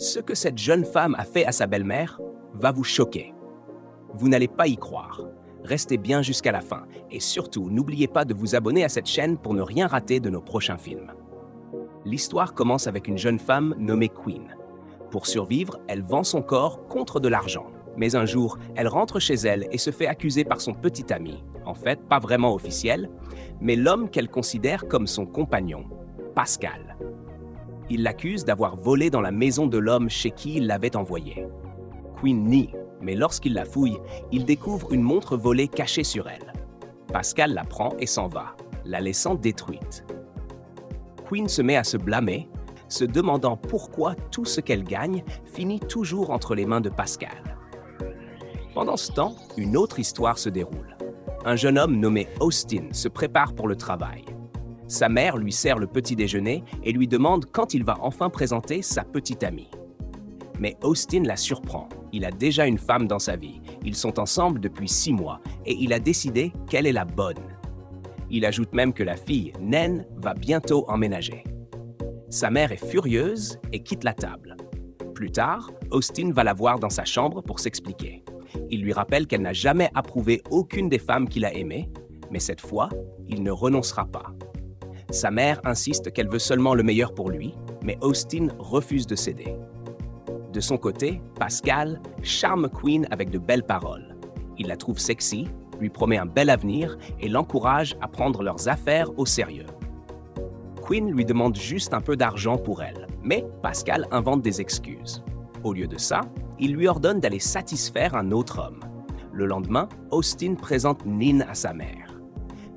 Ce que cette jeune femme a fait à sa belle-mère va vous choquer. Vous n'allez pas y croire. Restez bien jusqu'à la fin et surtout, n'oubliez pas de vous abonner à cette chaîne pour ne rien rater de nos prochains films. L'histoire commence avec une jeune femme nommée Queen. Pour survivre, elle vend son corps contre de l'argent. Mais un jour, elle rentre chez elle et se fait accuser par son petit ami. En fait, pas vraiment officiel, mais l'homme qu'elle considère comme son compagnon, Pascal. Il l'accuse d'avoir volé dans la maison de l'homme chez qui il l'avait envoyé. Queen nie, mais lorsqu'il la fouille, il découvre une montre volée cachée sur elle. Pascal la prend et s'en va, la laissant détruite. Queen se met à se blâmer, se demandant pourquoi tout ce qu'elle gagne finit toujours entre les mains de Pascal. Pendant ce temps, une autre histoire se déroule. Un jeune homme nommé Austin se prépare pour le travail. Sa mère lui sert le petit déjeuner et lui demande quand il va enfin présenter sa petite amie. Mais Austin la surprend. Il a déjà une femme dans sa vie. Ils sont ensemble depuis 6 mois et il a décidé qu'elle est la bonne. Il ajoute même que la fille, Naine, va bientôt emménager. Sa mère est furieuse et quitte la table. Plus tard, Austin va la voir dans sa chambre pour s'expliquer. Il lui rappelle qu'elle n'a jamais approuvé aucune des femmes qu'il a aimées, mais cette fois, il ne renoncera pas. Sa mère insiste qu'elle veut seulement le meilleur pour lui, mais Austin refuse de céder. De son côté, Pascal charme Queen avec de belles paroles. Il la trouve sexy, lui promet un bel avenir et l'encourage à prendre leurs affaires au sérieux. Queen lui demande juste un peu d'argent pour elle, mais Pascal invente des excuses. Au lieu de ça, il lui ordonne d'aller satisfaire un autre homme. Le lendemain, Austin présente Nin à sa mère.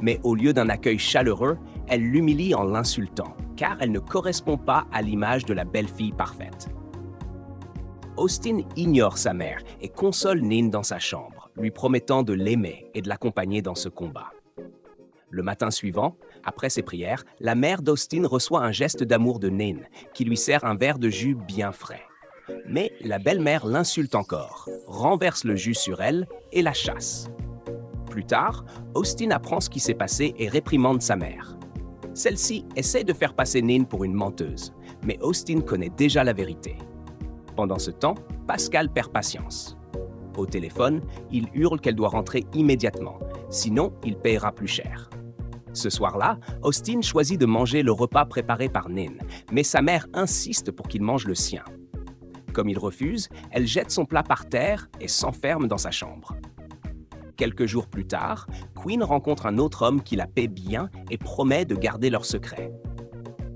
Mais au lieu d'un accueil chaleureux, elle l'humilie en l'insultant, car elle ne correspond pas à l'image de la belle-fille parfaite. Austin ignore sa mère et console Nin dans sa chambre, lui promettant de l'aimer et de l'accompagner dans ce combat. Le matin suivant, après ses prières, la mère d'Austin reçoit un geste d'amour de Nin, qui lui sert un verre de jus bien frais. Mais la belle-mère l'insulte encore, renverse le jus sur elle et la chasse. Plus tard, Austin apprend ce qui s'est passé et réprimande sa mère. Celle-ci essaie de faire passer Nin pour une menteuse, mais Austin connaît déjà la vérité. Pendant ce temps, Pascal perd patience. Au téléphone, il hurle qu'elle doit rentrer immédiatement, sinon il paiera plus cher. Ce soir-là, Austin choisit de manger le repas préparé par Nin, mais sa mère insiste pour qu'il mange le sien. Comme il refuse, elle jette son plat par terre et s'enferme dans sa chambre. Quelques jours plus tard, Queen rencontre un autre homme qui la paie bien et promet de garder leur secret.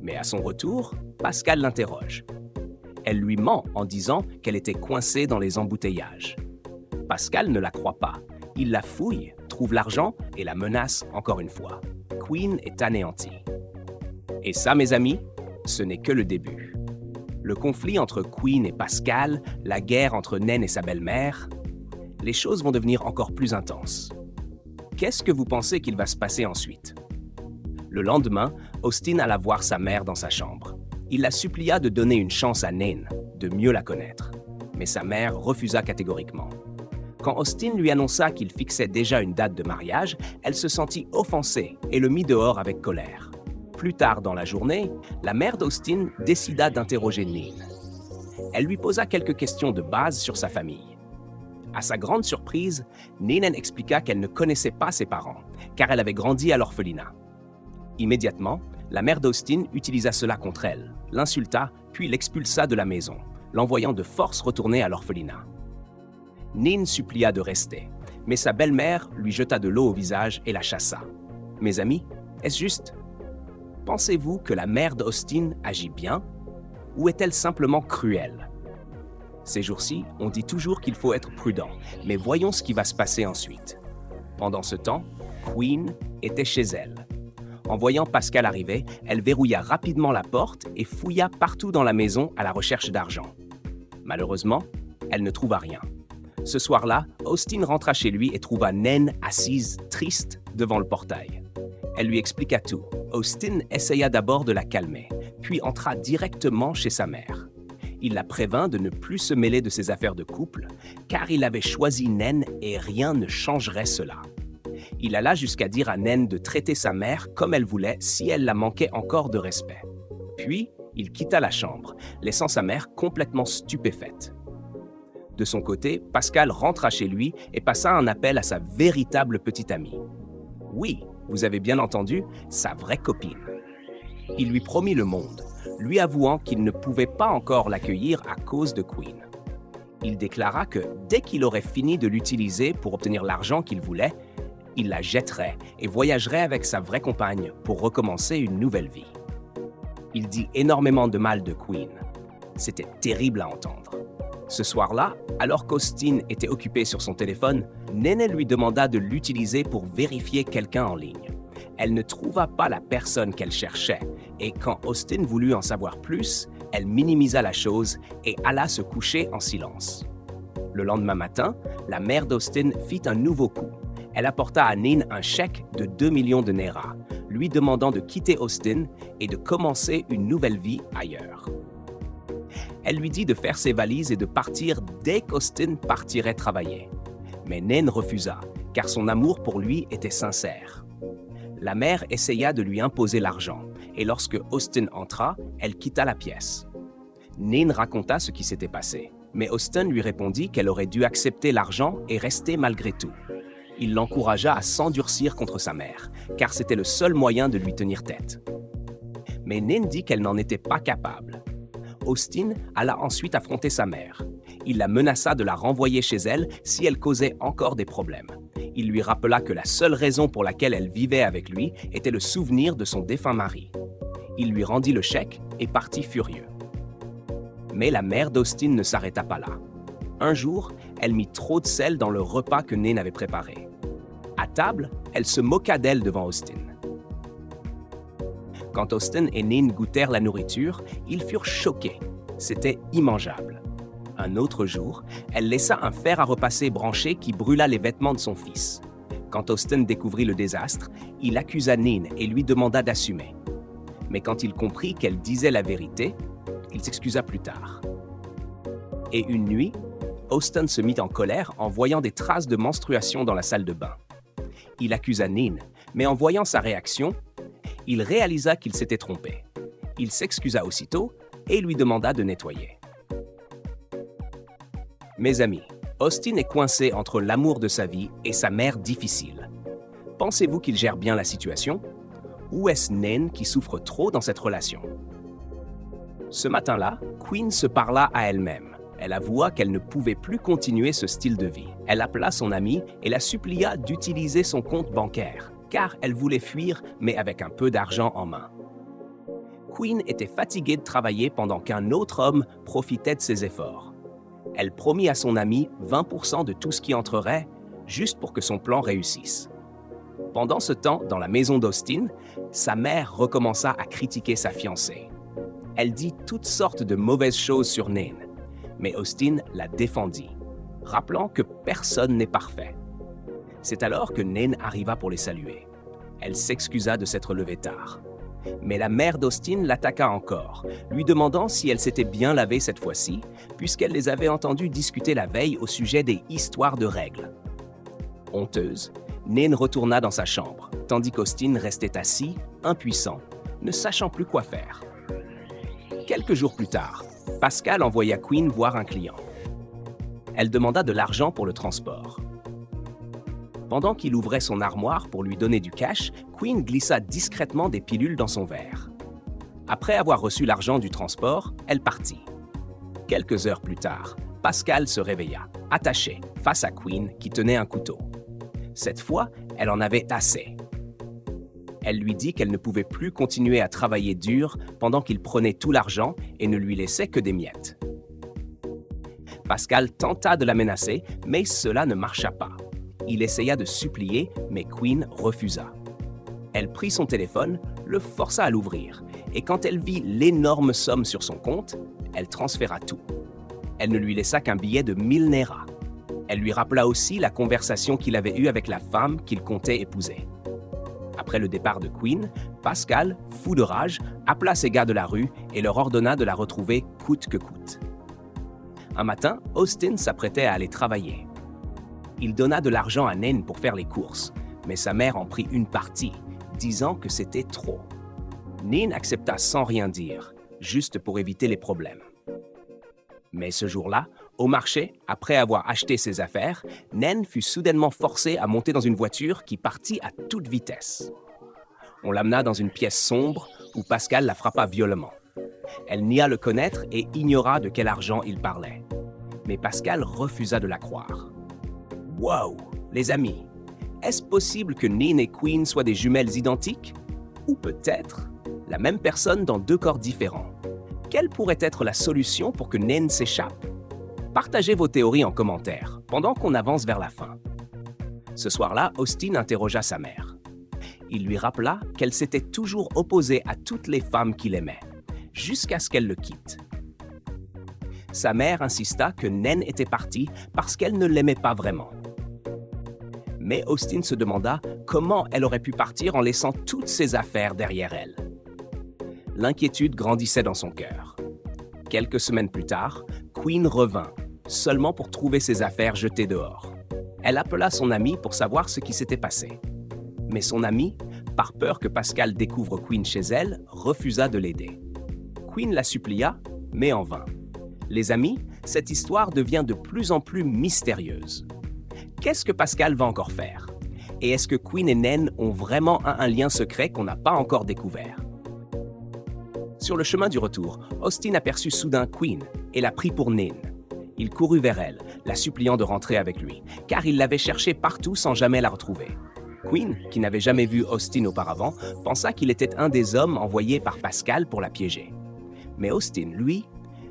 Mais à son retour, Pascal l'interroge. Elle lui ment en disant qu'elle était coincée dans les embouteillages. Pascal ne la croit pas. Il la fouille, trouve l'argent et la menace encore une fois. Queen est anéantie. Et ça, mes amis, ce n'est que le début. Le conflit entre Queen et Pascal, la guerre entre Naine et sa belle-mère, les choses vont devenir encore plus intenses. Qu'est-ce que vous pensez qu'il va se passer ensuite? Le lendemain, Austin alla voir sa mère dans sa chambre. Il la supplia de donner une chance à Naine, de mieux la connaître. Mais sa mère refusa catégoriquement. Quand Austin lui annonça qu'il fixait déjà une date de mariage, elle se sentit offensée et le mit dehors avec colère. Plus tard dans la journée, la mère d'Austin décida d'interroger Nin. Elle lui posa quelques questions de base sur sa famille. À sa grande surprise, Nin expliqua qu'elle ne connaissait pas ses parents, car elle avait grandi à l'orphelinat. Immédiatement, la mère d'Austin utilisa cela contre elle, l'insulta, puis l'expulsa de la maison, l'envoyant de force retourner à l'orphelinat. Nin supplia de rester, mais sa belle-mère lui jeta de l'eau au visage et la chassa. Mes amis, est-ce juste? Pensez-vous que la mère d'Austin agit bien ou est-elle simplement cruelle? Ces jours-ci, on dit toujours qu'il faut être prudent, mais voyons ce qui va se passer ensuite. Pendant ce temps, Queen était chez elle. En voyant Pascal arriver, elle verrouilla rapidement la porte et fouilla partout dans la maison à la recherche d'argent. Malheureusement, elle ne trouva rien. Ce soir-là, Austin rentra chez lui et trouva Naine assise, triste, devant le portail. Elle lui expliqua tout. Austin essaya d'abord de la calmer, puis entra directement chez sa mère. Il la prévint de ne plus se mêler de ses affaires de couple, car il avait choisi Naine et rien ne changerait cela. Il alla jusqu'à dire à Naine de traiter sa mère comme elle voulait si elle la manquait encore de respect. Puis, Il quitta la chambre, laissant sa mère complètement stupéfaite. De son côté, Pascal rentra chez lui et passa un appel à sa véritable petite amie. Oui, vous avez bien entendu, sa vraie copine. Il lui promit le monde, lui avouant qu'il ne pouvait pas encore l'accueillir à cause de Queen. Il déclara que dès qu'il aurait fini de l'utiliser pour obtenir l'argent qu'il voulait, il la jetterait et voyagerait avec sa vraie compagne pour recommencer une nouvelle vie. Il dit énormément de mal de Queen. C'était terrible à entendre. Ce soir-là, alors qu'Austin était occupé sur son téléphone, Nene lui demanda de l'utiliser pour vérifier quelqu'un en ligne. Elle ne trouva pas la personne qu'elle cherchait, et quand Austin voulut en savoir plus, elle minimisa la chose et alla se coucher en silence. Le lendemain matin, la mère d'Austin fit un nouveau coup. Elle apporta à Nin un chèque de 2 millions de Naira, lui demandant de quitter Austin et de commencer une nouvelle vie ailleurs. Elle lui dit de faire ses valises et de partir dès qu'Austin partirait travailler. Mais Nin refusa, car son amour pour lui était sincère. La mère essaya de lui imposer l'argent, et lorsque Austin entra, elle quitta la pièce. Nin raconta ce qui s'était passé, mais Austin lui répondit qu'elle aurait dû accepter l'argent et rester malgré tout. Il l'encouragea à s'endurcir contre sa mère, car c'était le seul moyen de lui tenir tête. Mais Nin dit qu'elle n'en était pas capable. Austin alla ensuite affronter sa mère. Il la menaça de la renvoyer chez elle si elle causait encore des problèmes. Il lui rappela que la seule raison pour laquelle elle vivait avec lui était le souvenir de son défunt mari. Il lui rendit le chèque et partit furieux. Mais la mère d'Austin ne s'arrêta pas là. Un jour, elle mit trop de sel dans le repas que Nin avait préparé. À table, elle se moqua d'elle devant Austin. Quand Austin et Nin goûtèrent la nourriture, ils furent choqués. C'était immangeable. Un autre jour, elle laissa un fer à repasser branché qui brûla les vêtements de son fils. Quand Austin découvrit le désastre, il accusa Nin et lui demanda d'assumer. Mais quand il comprit qu'elle disait la vérité, il s'excusa plus tard. Et une nuit, Austin se mit en colère en voyant des traces de menstruation dans la salle de bain. Il accusa Nin, mais en voyant sa réaction, il réalisa qu'il s'était trompé. Il s'excusa aussitôt et lui demanda de nettoyer. Mes amis, Austin est coincé entre l'amour de sa vie et sa mère difficile. Pensez-vous qu'il gère bien la situation? Ou est-ce Nin qui souffre trop dans cette relation? Ce matin-là, Queen se parla à elle-même. Elle avoua qu'elle ne pouvait plus continuer ce style de vie. Elle appela son amie et la supplia d'utiliser son compte bancaire, car elle voulait fuir, mais avec un peu d'argent en main. Queen était fatiguée de travailler pendant qu'un autre homme profitait de ses efforts. Elle promit à son amie 20% de tout ce qui entrerait, juste pour que son plan réussisse. Pendant ce temps, dans la maison d'Austin, sa mère recommença à critiquer sa fiancée. Elle dit toutes sortes de mauvaises choses sur Nin, mais Austin la défendit, rappelant que personne n'est parfait. C'est alors que Nin arriva pour les saluer. Elle s'excusa de s'être levée tard. Mais la mère d'Austin l'attaqua encore, lui demandant si elle s'était bien lavée cette fois-ci, puisqu'elle les avait entendus discuter la veille au sujet des histoires de règles. Honteuse, Nin retourna dans sa chambre, tandis qu'Austin restait assis, impuissant, ne sachant plus quoi faire. Quelques jours plus tard, Pascal envoya Queen voir un client. Elle demanda de l'argent pour le transport. Pendant qu'il ouvrait son armoire pour lui donner du cash, Queen glissa discrètement des pilules dans son verre. Après avoir reçu l'argent du transport, elle partit. Quelques heures plus tard, Pascal se réveilla, attaché, face à Queen qui tenait un couteau. Cette fois, elle en avait assez. Elle lui dit qu'elle ne pouvait plus continuer à travailler dur pendant qu'il prenait tout l'argent et ne lui laissait que des miettes. Pascal tenta de la menacer, mais cela ne marcha pas. Il essaya de supplier, mais Queen refusa. Elle prit son téléphone, le força à l'ouvrir, et quand elle vit l'énorme somme sur son compte, elle transféra tout. Elle ne lui laissa qu'un billet de 1000 Naira. Elle lui rappela aussi la conversation qu'il avait eue avec la femme qu'il comptait épouser. Après le départ de Queen, Pascal, fou de rage, appela ses gars de la rue et leur ordonna de la retrouver coûte que coûte. Un matin, Austin s'apprêtait à aller travailler. Il donna de l'argent à Nin pour faire les courses, mais sa mère en prit une partie, disant que c'était trop. Nin accepta sans rien dire, juste pour éviter les problèmes. Mais ce jour-là, au marché, après avoir acheté ses affaires, Naine fut soudainement forcée à monter dans une voiture qui partit à toute vitesse. On l'amena dans une pièce sombre où Pascal la frappa violemment. Elle nia le connaître et ignora de quel argent il parlait. Mais Pascal refusa de la croire. Wow, les amis, est-ce possible que Naine et Queen soient des jumelles identiques? Ou peut-être la même personne dans deux corps différents? Quelle pourrait être la solution pour que Naine s'échappe? Partagez vos théories en commentaire pendant qu'on avance vers la fin. Ce soir-là, Austin interrogea sa mère. Il lui rappela qu'elle s'était toujours opposée à toutes les femmes qu'il aimait, jusqu'à ce qu'elle le quitte. Sa mère insista que Naine était partie parce qu'elle ne l'aimait pas vraiment. Mais Austin se demanda comment elle aurait pu partir en laissant toutes ses affaires derrière elle. L'inquiétude grandissait dans son cœur. Quelques semaines plus tard, Queen revint, seulement pour trouver ses affaires jetées dehors. Elle appela son ami pour savoir ce qui s'était passé. Mais son ami, par peur que Pascal découvre Queen chez elle, refusa de l'aider. Queen la supplia, mais en vain. Les amis, cette histoire devient de plus en plus mystérieuse. Qu'est-ce que Pascal va encore faire? Et est-ce que Queen et Naine ont vraiment un lien secret qu'on n'a pas encore découvert? Sur le chemin du retour, Austin aperçut soudain Queen et la prit pour Naine. Il courut vers elle, la suppliant de rentrer avec lui, car il l'avait cherchée partout sans jamais la retrouver. Queen, qui n'avait jamais vu Austin auparavant, pensa qu'il était un des hommes envoyés par Pascal pour la piéger. Mais Austin, lui,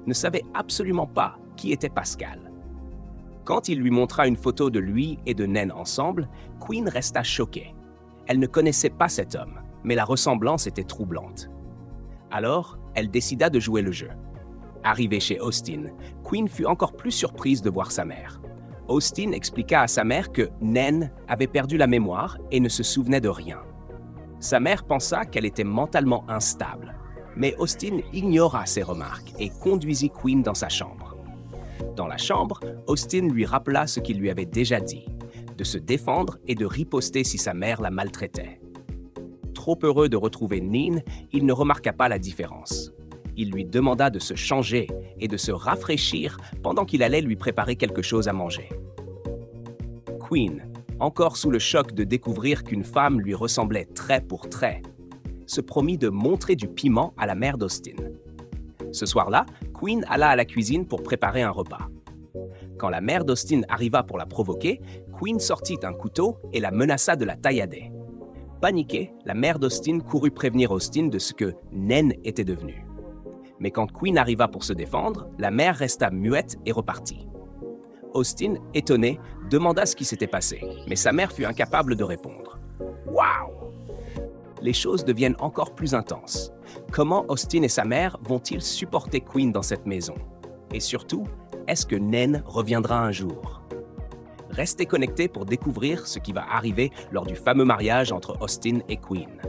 ne savait absolument pas qui était Pascal. Quand il lui montra une photo de lui et de Naine ensemble, Queen resta choquée. Elle ne connaissait pas cet homme, mais la ressemblance était troublante. Alors, elle décida de jouer le jeu. Arrivée chez Austin, Queen fut encore plus surprise de voir sa mère. Austin expliqua à sa mère que Naine avait perdu la mémoire et ne se souvenait de rien. Sa mère pensa qu'elle était mentalement instable, mais Austin ignora ces remarques et conduisit Queen dans sa chambre. Dans la chambre, Austin lui rappela ce qu'il lui avait déjà dit, de se défendre et de riposter si sa mère la maltraitait. Trop heureux de retrouver Naine, il ne remarqua pas la différence. Il lui demanda de se changer et de se rafraîchir pendant qu'il allait lui préparer quelque chose à manger. Queen, encore sous le choc de découvrir qu'une femme lui ressemblait trait pour trait, se promit de montrer du piment à la mère d'Austin. Ce soir-là, Queen alla à la cuisine pour préparer un repas. Quand la mère d'Austin arriva pour la provoquer, Queen sortit un couteau et la menaça de la taillader. Paniquée, la mère d'Austin courut prévenir Austin de ce que Naine était devenue. Mais quand Queen arriva pour se défendre, la mère resta muette et repartit. Austin, étonné, demanda ce qui s'était passé, mais sa mère fut incapable de répondre. Waouh! Les choses deviennent encore plus intenses. Comment Austin et sa mère vont-ils supporter Queen dans cette maison? Et surtout, est-ce que Naine reviendra un jour? Restez connectés pour découvrir ce qui va arriver lors du fameux mariage entre Austin et Queen.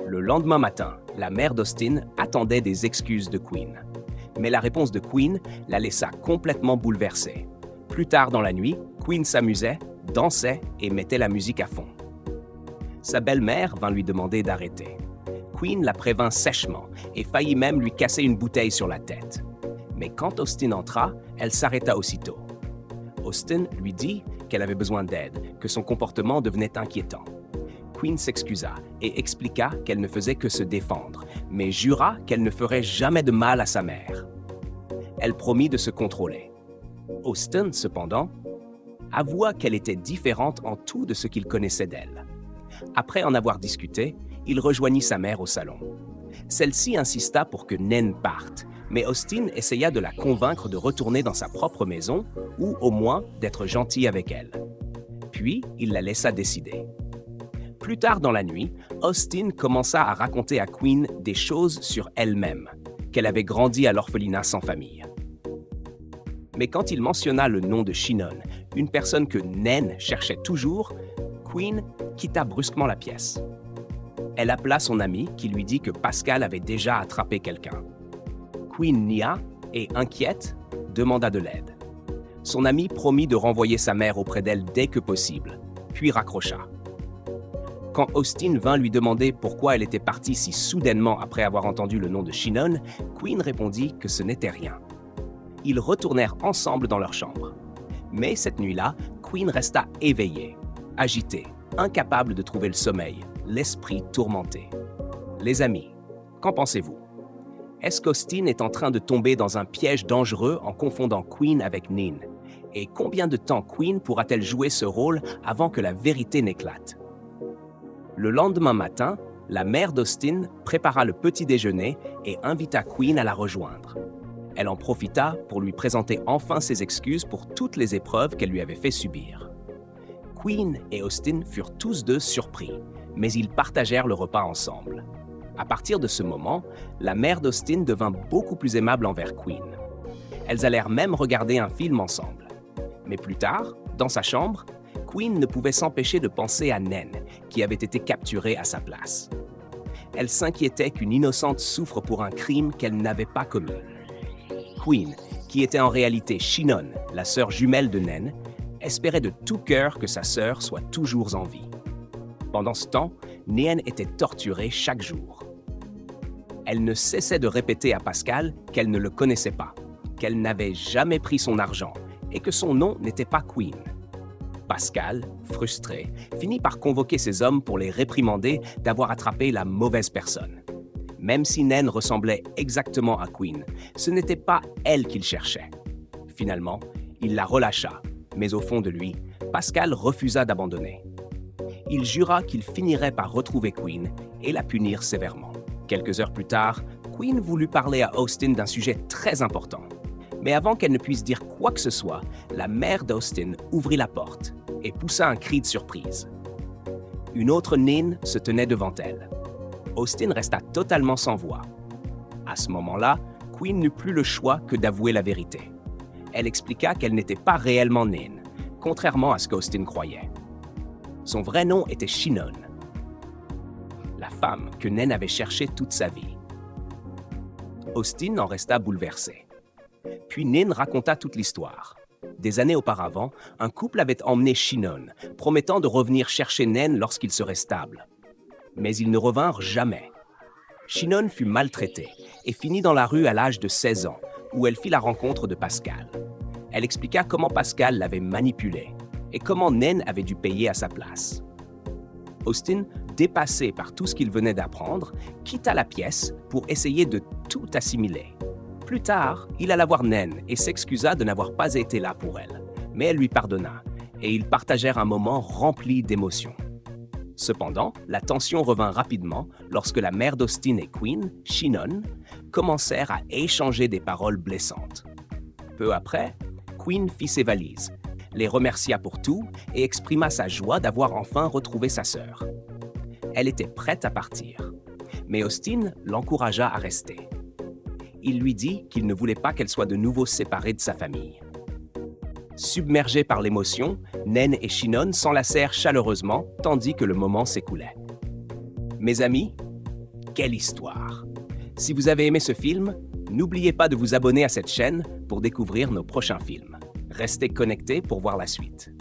Le lendemain matin, la mère d'Austin attendait des excuses de Queen. Mais la réponse de Queen la laissa complètement bouleversée. Plus tard dans la nuit, Queen s'amusait, dansait et mettait la musique à fond. Sa belle-mère vint lui demander d'arrêter. Queen la prévint sèchement et faillit même lui casser une bouteille sur la tête. Mais quand Austin entra, elle s'arrêta aussitôt. Austin lui dit qu'elle avait besoin d'aide, que son comportement devenait inquiétant. Queen s'excusa et expliqua qu'elle ne faisait que se défendre, mais jura qu'elle ne ferait jamais de mal à sa mère. Elle promit de se contrôler. Austin, cependant, avoua qu'elle était différente en tout de ce qu'il connaissait d'elle. Après en avoir discuté, il rejoignit sa mère au salon. Celle-ci insista pour que Naine parte, mais Austin essaya de la convaincre de retourner dans sa propre maison ou au moins d'être gentil avec elle. Puis, il la laissa décider. Plus tard dans la nuit, Austin commença à raconter à Queen des choses sur elle-même, qu'elle avait grandi à l'orphelinat sans famille. Mais quand il mentionna le nom de Shannon, une personne que Naine cherchait toujours, Queen quitta brusquement la pièce. Elle appela son ami qui lui dit que Pascal avait déjà attrapé quelqu'un. Queen nia et, inquiète, demanda de l'aide. Son ami promit de renvoyer sa mère auprès d'elle dès que possible, puis raccrocha. Quand Austin vint lui demander pourquoi elle était partie si soudainement après avoir entendu le nom de Shannon, Quinn répondit que ce n'était rien. Ils retournèrent ensemble dans leur chambre. Mais cette nuit-là, Quinn resta éveillée, agitée, incapable de trouver le sommeil, l'esprit tourmenté. Les amis, qu'en pensez-vous? Est-ce qu'Austin est en train de tomber dans un piège dangereux en confondant Quinn avec Nin? Et combien de temps Quinn pourra-t-elle jouer ce rôle avant que la vérité n'éclate? Le lendemain matin, la mère d'Austin prépara le petit déjeuner et invita Quinn à la rejoindre. Elle en profita pour lui présenter enfin ses excuses pour toutes les épreuves qu'elle lui avait fait subir. Quinn et Austin furent tous deux surpris, mais ils partagèrent le repas ensemble. À partir de ce moment, la mère d'Austin devint beaucoup plus aimable envers Quinn. Elles allèrent même regarder un film ensemble. Mais plus tard, dans sa chambre, Quinn ne pouvait s'empêcher de penser à Nen, qui avait été capturée à sa place. Elle s'inquiétait qu'une innocente souffre pour un crime qu'elle n'avait pas commis. Quinn, qui était en réalité Shannon, la sœur jumelle de Nen, espérait de tout cœur que sa sœur soit toujours en vie. Pendant ce temps, Nen était torturée chaque jour. Elle ne cessait de répéter à Pascal qu'elle ne le connaissait pas, qu'elle n'avait jamais pris son argent et que son nom n'était pas Quinn. Pascal, frustré, finit par convoquer ses hommes pour les réprimander d'avoir attrapé la mauvaise personne. Même si Nen ressemblait exactement à Quinn, ce n'était pas elle qu'il cherchait. Finalement, il la relâcha, mais au fond de lui, Pascal refusa d'abandonner. Il jura qu'il finirait par retrouver Quinn et la punir sévèrement. Quelques heures plus tard, Quinn voulut parler à Austin d'un sujet très important. Mais avant qu'elle ne puisse dire quoi que ce soit, la mère d'Austin ouvrit la porte et poussa un cri de surprise. Une autre Nin se tenait devant elle. Austin resta totalement sans voix. À ce moment-là, Quinn n'eut plus le choix que d'avouer la vérité. Elle expliqua qu'elle n'était pas réellement Nin, contrairement à ce qu'Austin croyait. Son vrai nom était Shannon, la femme que Nen avait cherchée toute sa vie. Austin en resta bouleversé. Puis Nin raconta toute l'histoire. Des années auparavant, un couple avait emmené Shannon, promettant de revenir chercher Nen lorsqu'il serait stable. Mais ils ne revinrent jamais. Shannon fut maltraitée et finit dans la rue à l'âge de 16 ans, où elle fit la rencontre de Pascal. Elle expliqua comment Pascal l'avait manipulée et comment Nen avait dû payer à sa place. Austin, dépassé par tout ce qu'il venait d'apprendre, quitta la pièce pour essayer de tout assimiler. Plus tard, il alla voir Nen et s'excusa de n'avoir pas été là pour elle, mais elle lui pardonna, et ils partagèrent un moment rempli d'émotions. Cependant, la tension revint rapidement lorsque la mère d'Austin et Quinn, Shannon, commencèrent à échanger des paroles blessantes. Peu après, Quinn fit ses valises, les remercia pour tout et exprima sa joie d'avoir enfin retrouvé sa sœur. Elle était prête à partir, mais Austin l'encouragea à rester. Il lui dit qu'il ne voulait pas qu'elle soit de nouveau séparée de sa famille. Submergés par l'émotion, Nen et Shannon s'enlacèrent chaleureusement tandis que le moment s'écoulait. Mes amis, quelle histoire! Si vous avez aimé ce film, n'oubliez pas de vous abonner à cette chaîne pour découvrir nos prochains films. Restez connectés pour voir la suite.